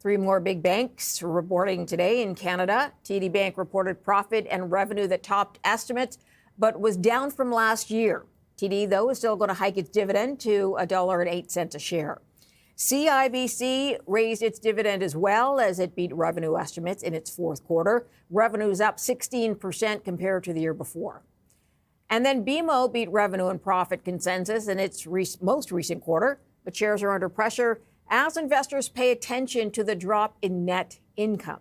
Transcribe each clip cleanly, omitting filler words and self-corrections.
Three more big banks reporting today in Canada. TD Bank reported profit and revenue that topped estimates, but was down from last year. TD, though, is still going to hike its dividend to $1.08 a share. CIBC raised its dividend as well as it beat revenue estimates in its fourth quarter. Revenue's up 16% compared to the year before. And then BMO beat revenue and profit consensus in its most recent quarter, but shares are under pressure as investors pay attention to the drop in net income.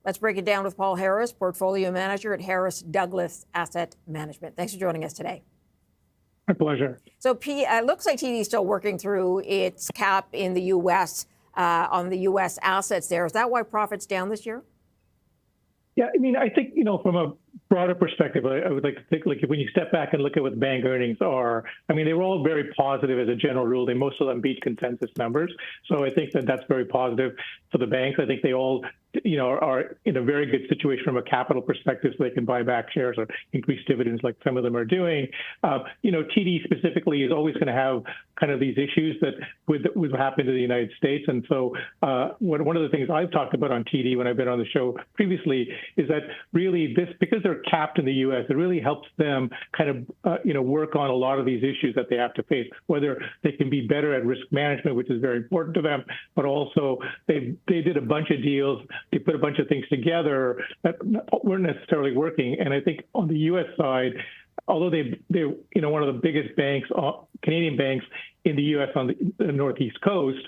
Let's break it down with Paul Harris, portfolio manager at Harris Douglas Asset Management. Thanks for joining us today. My pleasure. So it looks like TD is still working through its cap in the U.S. On the U.S. assets there. Is that why profit's down this year? Yeah, I mean, I think, from a broader perspective, I would like to think, like, when you step back and look at what bank earnings are, I mean, they were all very positive as a general rule. Most of them beat consensus numbers. So I think that that's very positive for the banks. I think they all, are in a very good situation from a capital perspective, so they can buy back shares or increase dividends like some of them are doing. TD specifically is always going to have kind of these issues that with what happened to the United States. And so one of the things I've talked about on TD when I've been on the show previously is that really because they're capped in the U.S., it really helps them kind of, work on a lot of these issues that they have to face, whether they can be better at risk management, which is very important to them, but also they did a bunch of deals. They put a bunch of things together that weren't necessarily working. And I think on the U.S. side, although they're one of the biggest banks, Canadian banks in the U.S. on the Northeast Coast,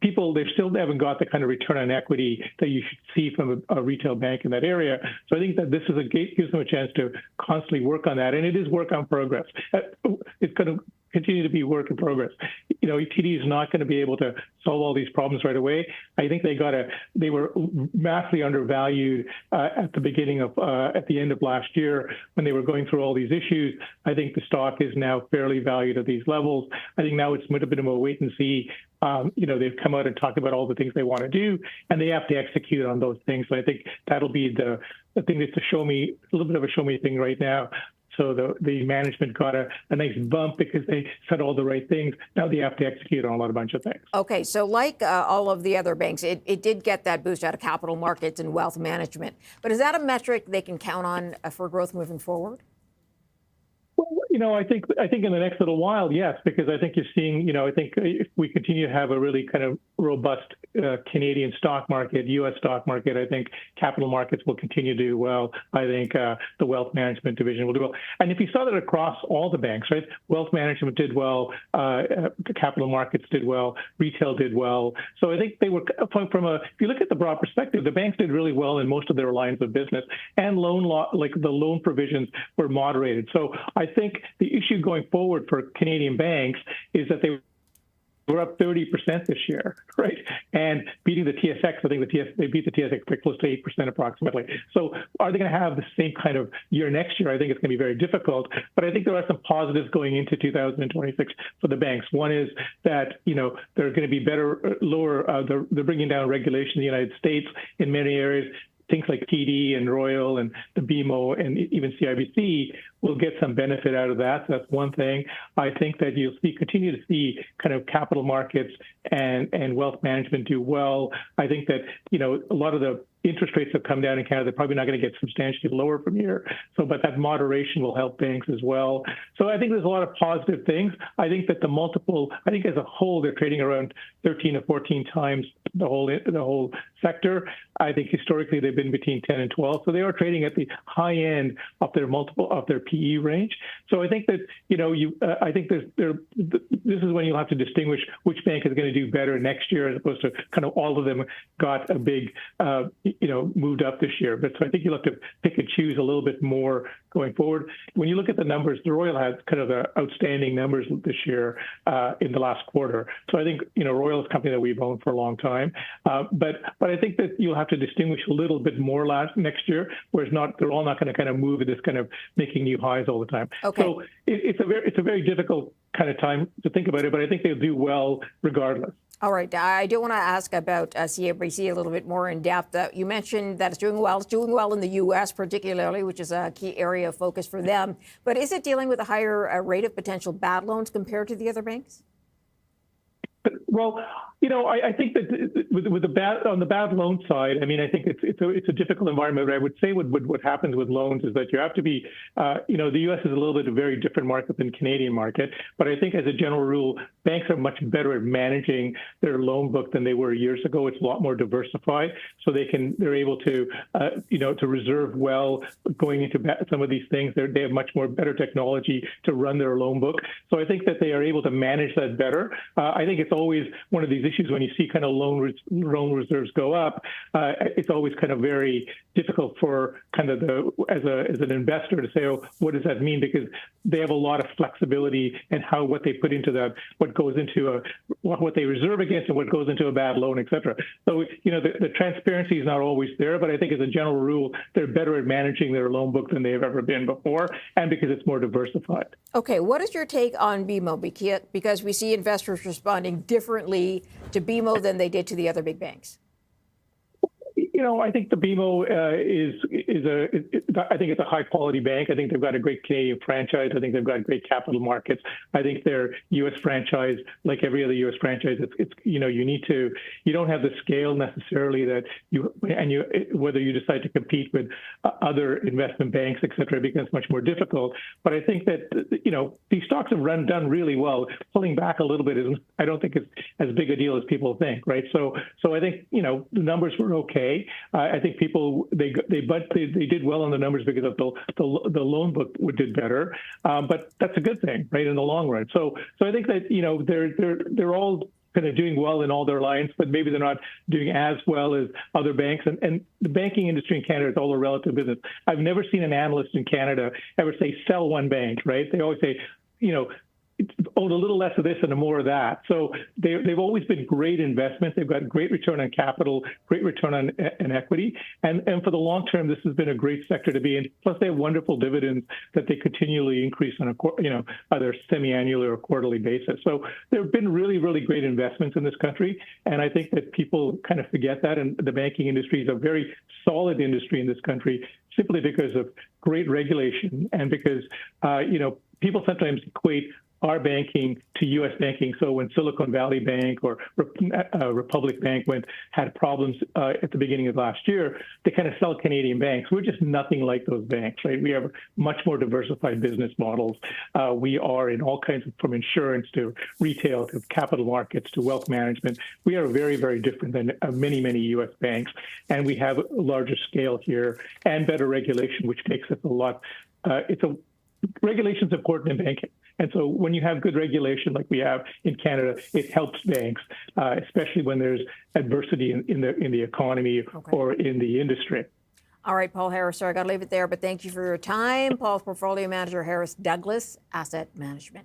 they still haven't got the kind of return on equity that you should see from a retail bank in that area. So I think that this gives them a chance to constantly work on that, and it is work on progress. It's going to continue to be work in progress. TD is not going to be able to solve all these problems right away. I think they were massively undervalued at the end of last year when they were going through all these issues. I think the stock is now fairly valued at these levels. I think now it's a bit of a wait and see. They've come out and talked about all the things they want to do, and they have to execute on those things. So I think that'll be the thing that's a little bit of a show me thing right now. So the management got a nice bump because they said all the right things. Now they have to execute on a bunch of things. Okay, so like all of the other banks, it did get that boost out of capital markets and wealth management. But is that a metric they can count on for growth moving forward? Well, I think in the next little while, yes, because I think you're seeing, I think if we continue to have a really kind of robust Canadian stock market, U.S. stock market, I think capital markets will continue to do well. I think the wealth management division will do well. And if you saw that across all the banks, right, wealth management did well, capital markets did well, retail did well. So I think they were if you look at the broad perspective, the banks did really well in most of their lines of business, and the loan provisions were moderated. So I think the issue going forward for Canadian banks is that they were up 30% this year, right? And beating the TSX, I think they beat the TSX by close to 8% approximately. So are they going to have the same kind of year next year? I think it's going to be very difficult. But I think there are some positives going into 2026 for the banks. One is that, they're going to be they're bringing down regulation in the United States in many areas. Things like TD and Royal and the BMO and even CIBC will get some benefit out of that. So that's one thing. I think that you'll continue to see kind of capital markets and wealth management do well. I think that, a lot of the interest rates have come down in Canada. They're probably not going to get substantially lower from here. But that moderation will help banks as well. So I think there's a lot of positive things. I think that as a whole, they're trading around 13 to 14 times the whole sector. I think historically they've been between 10 and 12. So they are trading at the high end of their PE range. So I think that, I think this is when you'll have to distinguish which bank is going to do better next year as opposed to kind of all of them got a big moved up this year. But so I think you'll have to pick and choose a little bit more going forward. When you look at the numbers, the Royal had kind of the outstanding numbers this year in the last quarter. So I think, Royal is a company that we've owned for a long time. But I think that you'll have to distinguish a little bit more next year, whereas they're all not going to kind of move at this kind of making new highs all the time. Okay. So it's a very difficult kind of time to think about it, but I think they'll do well regardless. All right. I do want to ask about CIBC a little bit more in depth. You mentioned that it's doing well. It's doing well in the U.S. particularly, which is a key area of focus for them. But is it dealing with a higher rate of potential bad loans compared to the other banks? Well, I think that with on the bad loan side, I mean, I think it's a difficult environment. But I would say what happens with loans is that you have to be, the U.S. is a little bit a very different market than Canadian market. But I think as a general rule, banks are much better at managing their loan book than they were years ago. It's a lot more diversified, so they're able to, to reserve well going into some of these things. They have much more better technology to run their loan book. So I think that they are able to manage that better. I think it's always one of these issues when you see kind of loan reserves go up. It's always kind of very difficult for kind of as an investor to say, oh, what does that mean? Because they have a lot of flexibility in what they put into that, what goes into what they reserve against and what goes into a bad loan, et cetera. So, the transparency is not always there, but I think as a general rule, they're better at managing their loan book than they've ever been before, and because it's more diversified. Okay, what is your take on BMO? Because we see investors responding differently to BMO than they did to the other big banks. I think the BMO I think it's a high quality bank. I think they've got a great Canadian franchise. I think they've got great capital markets. I think their U.S. franchise, like every other U.S. franchise, you don't have the scale necessarily that whether you decide to compete with other investment banks, et cetera, it becomes much more difficult. But I think that, these stocks have done really well. Pulling back a little bit I don't think it's as big a deal as people think, right? So I think, the numbers were okay. I think people they did well on the numbers because of the loan book did better, but that's a good thing, right, in the long run. So I think that they're all kind of doing well in all their lines, but maybe they're not doing as well as other banks. And the banking industry in Canada is all a relative business. I've never seen an analyst in Canada ever say sell one bank, right? They always say, own a little less of this and more of that. So they've always been great investments. They've got great return on capital, great return on equity. And for the long term, this has been a great sector to be in. Plus, they have wonderful dividends that they continually increase on either semi-annual or quarterly basis. So there have been really, really great investments in this country. And I think that people kind of forget that. And the banking industry is a very solid industry in this country simply because of great regulation and because, people sometimes equate our banking to U.S. banking. So when Silicon Valley Bank or Republic Bank had problems at the beginning of last year, they kind of sell Canadian banks. We're just nothing like those banks, right? We have much more diversified business models. We are in all kinds of, from insurance to retail to capital markets to wealth management. We are very, very different than many, many U.S. banks. And we have a larger scale here and better regulation, which makes us a lot, regulation is important in banking. And so when you have good regulation like we have in Canada, it helps banks, especially when there's adversity in the economy or in the industry. All right, Paul Harris, sorry, I got to leave it there, but thank you for your time. Paul's portfolio manager, Harris Douglas Asset Management.